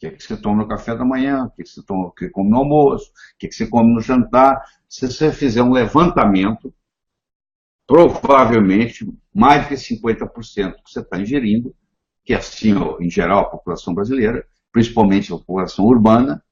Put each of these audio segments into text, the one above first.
que é que você toma no café da manhã, o que é que você toma, o que come no almoço, o que é que você come no jantar. Se você fizer um levantamento, provavelmente mais de 50% que você está ingerindo, que é assim, ó, em geral, a população brasileira, principalmente a população urbana,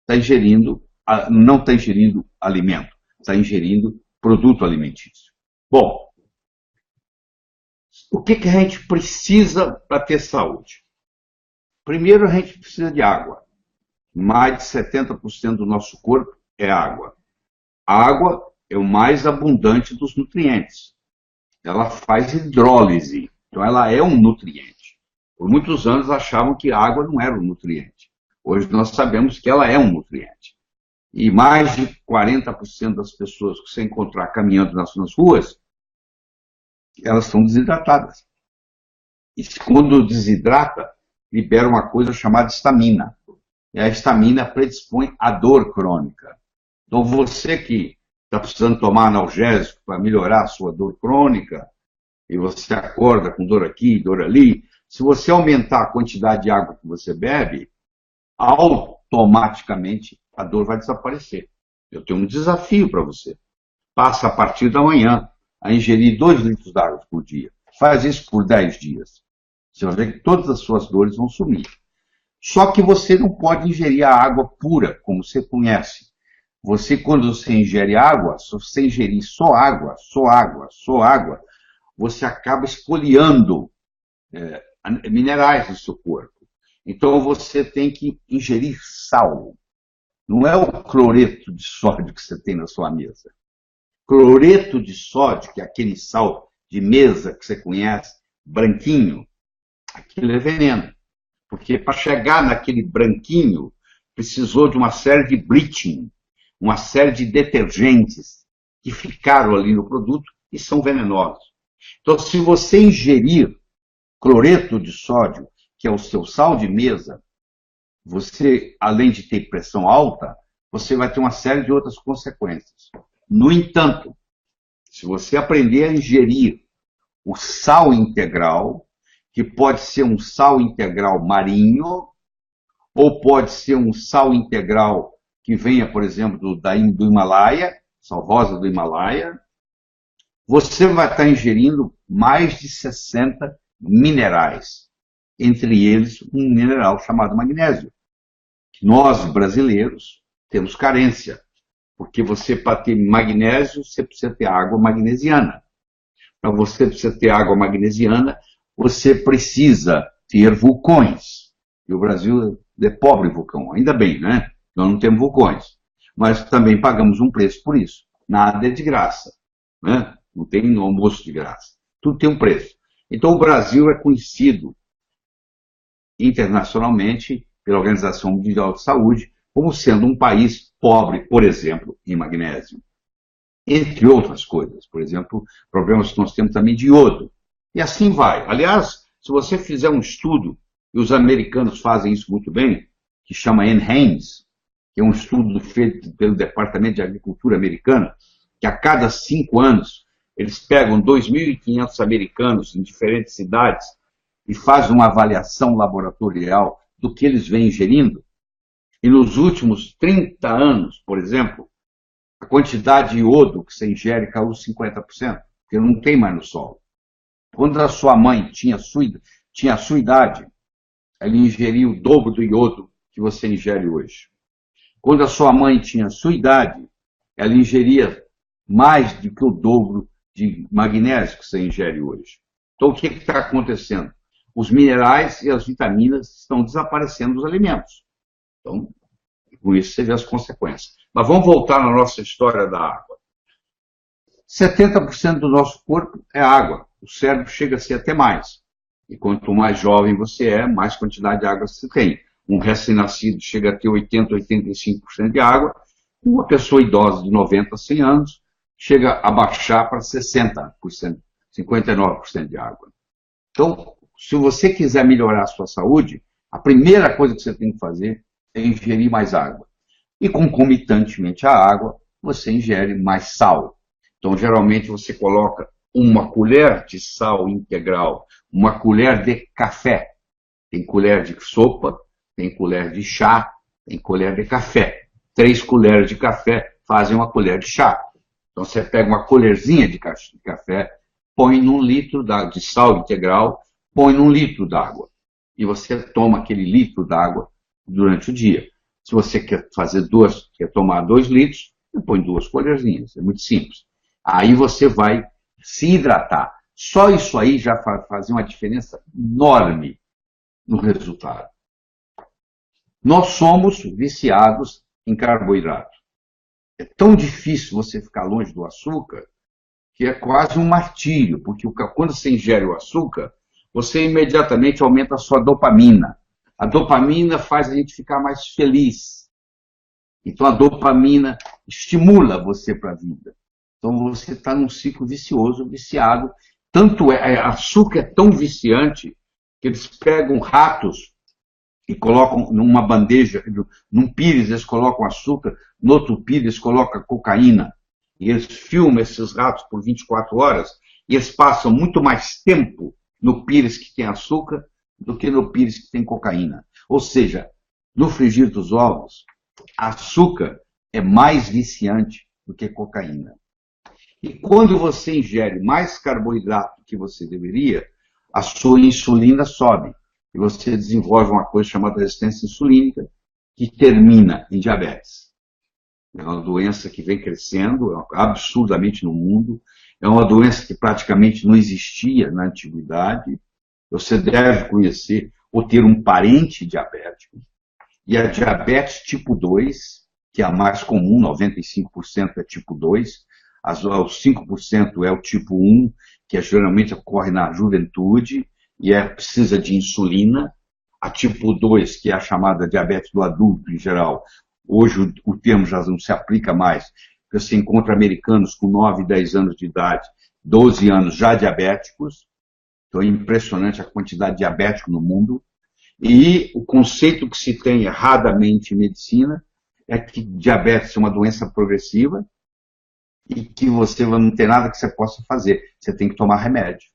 está ingerindo, não está ingerindo alimento, está ingerindo produto alimentício. Bom, o que, que a gente precisa para ter saúde? Primeiro, a gente precisa de água. Mais de 70% do nosso corpo é água. A água é o mais abundante dos nutrientes. Ela faz hidrólise, então ela é um nutriente. Por muitos anos achavam que a água não era um nutriente. Hoje nós sabemos que ela é um nutriente. E mais de 40% das pessoas que você encontrar caminhando nas ruas, elas são desidratadas. E quando desidrata, libera uma coisa chamada histamina. E a histamina predispõe à dor crônica. Então você que está precisando tomar analgésico para melhorar a sua dor crônica, e você acorda com dor aqui, dor ali, se você aumentar a quantidade de água que você bebe, automaticamente a dor vai desaparecer. Eu tenho um desafio para você. Passa a partir da manhã a ingerir 2 litros de água por dia. Faz isso por 10 dias. Você vai ver que todas as suas dores vão sumir. Só que você não pode ingerir a água pura, como você conhece. Você, quando você ingere água, se você ingerir só água, você acaba espoliando minerais do seu corpo. Então você tem que ingerir sal. Não é o cloreto de sódio que você tem na sua mesa. Cloreto de sódio, que é aquele sal de mesa que você conhece, branquinho, aquilo é veneno. Porque para chegar naquele branquinho, precisou de uma série de bleaching, uma série de detergentes que ficaram ali no produto e são venenosos. Então, se você ingerir cloreto de sódio, que é o seu sal de mesa, você, além de ter pressão alta, você vai ter uma série de outras consequências. No entanto, se você aprender a ingerir o sal integral, que pode ser um sal integral marinho, ou pode ser um sal integral que venha, por exemplo, do Himalaia, sal rosa do Himalaia, você vai estar ingerindo mais de 60 minerais, entre eles um mineral chamado magnésio. Nós, brasileiros, temos carência, porque você, para ter magnésio, você precisa ter água magnesiana. Para você precisa ter água magnesiana, você precisa ter vulcões. E o Brasil é pobre em vulcão, ainda bem, né? Nós não temos vulcões. Mas também pagamos um preço por isso. Nada é de graça, né? Não tem almoço de graça. Tudo tem um preço. Então o Brasil é conhecido internacionalmente pela Organização Mundial de Saúde como sendo um país pobre, por exemplo, em magnésio. Entre outras coisas. Por exemplo, problemas que nós temos também de iodo. E assim vai. Aliás, se você fizer um estudo, e os americanos fazem isso muito bem, que chama NHANES, que é um estudo feito pelo Departamento de Agricultura americano, que a cada 5 anos eles pegam 2.500 americanos em diferentes cidades e fazem uma avaliação laboratorial do que eles vêm ingerindo. E nos últimos 30 anos, por exemplo, a quantidade de iodo que você ingere caiu 50%, porque não tem mais no solo. Quando a sua mãe tinha a sua idade, ela ingeria o dobro do iodo que você ingere hoje. Quando a sua mãe tinha a sua idade, ela ingeria mais do que o dobro de magnésio que você ingere hoje. Então, o que está acontecendo? Os minerais e as vitaminas estão desaparecendo dos alimentos. Então, com isso você vê as consequências. Mas vamos voltar na nossa história da água. 70% do nosso corpo é água. O cérebro chega a ser até mais. E quanto mais jovem você é, mais quantidade de água você tem. Um recém-nascido chega a ter 80%, 85% de água. Uma pessoa idosa de 90 a 100 anos chega a baixar para 60%, 59% de água. Então, se você quiser melhorar a sua saúde, a primeira coisa que você tem que fazer é ingerir mais água. E concomitantemente à água, você ingere mais sal. Então, geralmente, você coloca uma colher de sal integral, uma colher de café. Tem colher de sopa, tem colher de chá, tem colher de café. 3 colheres de café fazem uma colher de chá. Então você pega uma colherzinha de café, põe num litro de sal integral, põe num litro d'água. E você toma aquele litro d'água durante o dia. Se você quer tomar 2 litros, você põe 2 colherzinhas. É muito simples. Aí você vai se hidratar. Só isso aí já faz uma diferença enorme no resultado. Nós somos viciados em carboidrato. É tão difícil você ficar longe do açúcar que é quase um martírio, porque quando você ingere o açúcar, você imediatamente aumenta a sua dopamina. A dopamina faz a gente ficar mais feliz. Então a dopamina estimula você para a vida. Então você está num ciclo vicioso, viciado. Tanto açúcar é tão viciante que eles pegam ratos e colocam numa bandeja, num pires eles colocam açúcar, no outro pires eles colocam cocaína. E eles filmam esses ratos por 24 horas e eles passam muito mais tempo no pires que tem açúcar do que no pires que tem cocaína. Ou seja, no frigir dos ovos, açúcar é mais viciante do que cocaína. E quando você ingere mais carboidrato que você deveria, a sua insulina sobe. E você desenvolve uma coisa chamada resistência insulínica, que termina em diabetes. É uma doença que vem crescendo absurdamente no mundo. É uma doença que praticamente não existia na antiguidade. Você deve conhecer ou ter um parente diabético. E a diabetes tipo 2, que é a mais comum, 95% é tipo 2. Os 5% é o tipo 1, que geralmente ocorre na juventude e precisa de insulina. A tipo 2, que é a chamada diabetes do adulto em geral, hoje o termo já não se aplica mais, porque você encontra americanos com 9, 10 anos de idade, 12 anos já diabéticos. Então é impressionante a quantidade de diabético no mundo. E o conceito que se tem erradamente em medicina é que diabetes é uma doença progressiva e que você não tem nada que você possa fazer. Você tem que tomar remédio.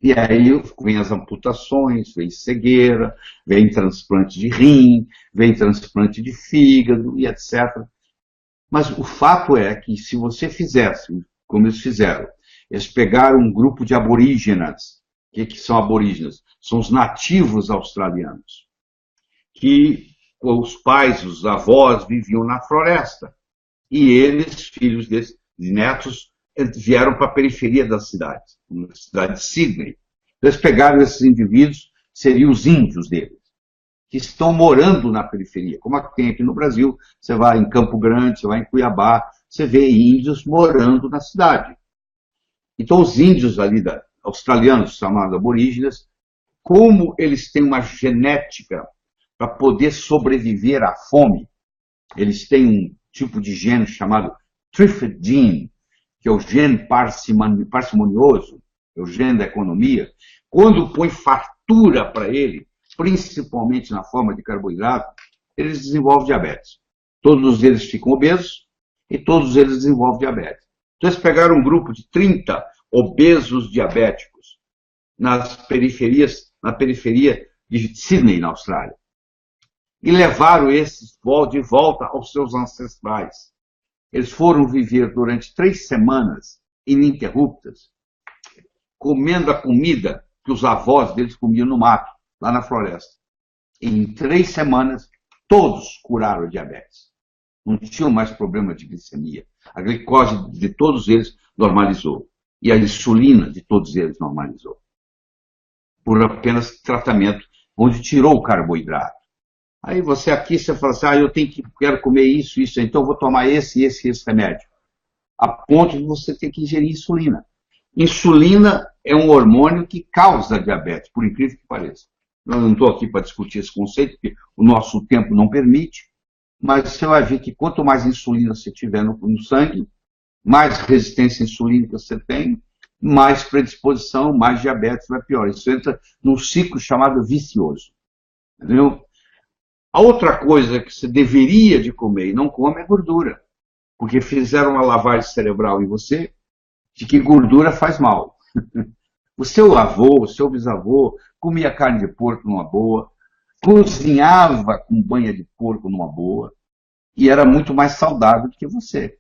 E aí vem as amputações, vem cegueira, vem transplante de rim, vem transplante de fígado e etc. Mas o fato é que se você fizesse, como eles fizeram, eles pegaram um grupo de aborígenas. O que são aborígenas? São os nativos australianos, que os pais, os avós viviam na floresta. E eles, filhos desses netos, vieram para a periferia da cidade, na cidade de Sydney. Eles pegaram esses indivíduos, seriam os índios deles, que estão morando na periferia. Como tem aqui no Brasil, você vai em Campo Grande, você vai em Cuiabá, você vê índios morando na cidade. Então os índios ali, australianos, chamados aborígenes, como eles têm uma genética para poder sobreviver à fome, eles têm um tipo de gene chamado Thrift Gene, que é o gene parcimonioso, é o gene da economia. Quando põe fartura para ele, principalmente na forma de carboidrato, eles desenvolvem diabetes. Todos eles ficam obesos e todos eles desenvolvem diabetes. Então eles pegaram um grupo de 30 obesos diabéticos na periferia de Sydney, na Austrália, e levaram esses de volta aos seus ancestrais. Eles foram viver durante 3 semanas ininterruptas, comendo a comida que os avós deles comiam no mato, lá na floresta. E em 3 semanas, todos curaram a diabetes. Não tinham mais problema de glicemia. A glicose de todos eles normalizou. E a insulina de todos eles normalizou. Por apenas tratamento, onde tirou o carboidrato. Aí você fala assim, eu quero comer isso, então eu vou tomar esse remédio. A ponto de você ter que ingerir insulina. Insulina é um hormônio que causa diabetes, por incrível que pareça. Eu não estou aqui para discutir esse conceito, porque o nosso tempo não permite, mas você vai ver que quanto mais insulina você tiver no sangue, mais resistência insulínica você tem, mais predisposição, mais diabetes vai pior. Isso entra num ciclo chamado vicioso. Entendeu? A outra coisa que você deveria de comer e não come é gordura. Porque fizeram uma lavagem cerebral em você de que gordura faz mal. O seu avô, o seu bisavô comia carne de porco numa boa, cozinhava com banha de porco numa boa, e era muito mais saudável do que você.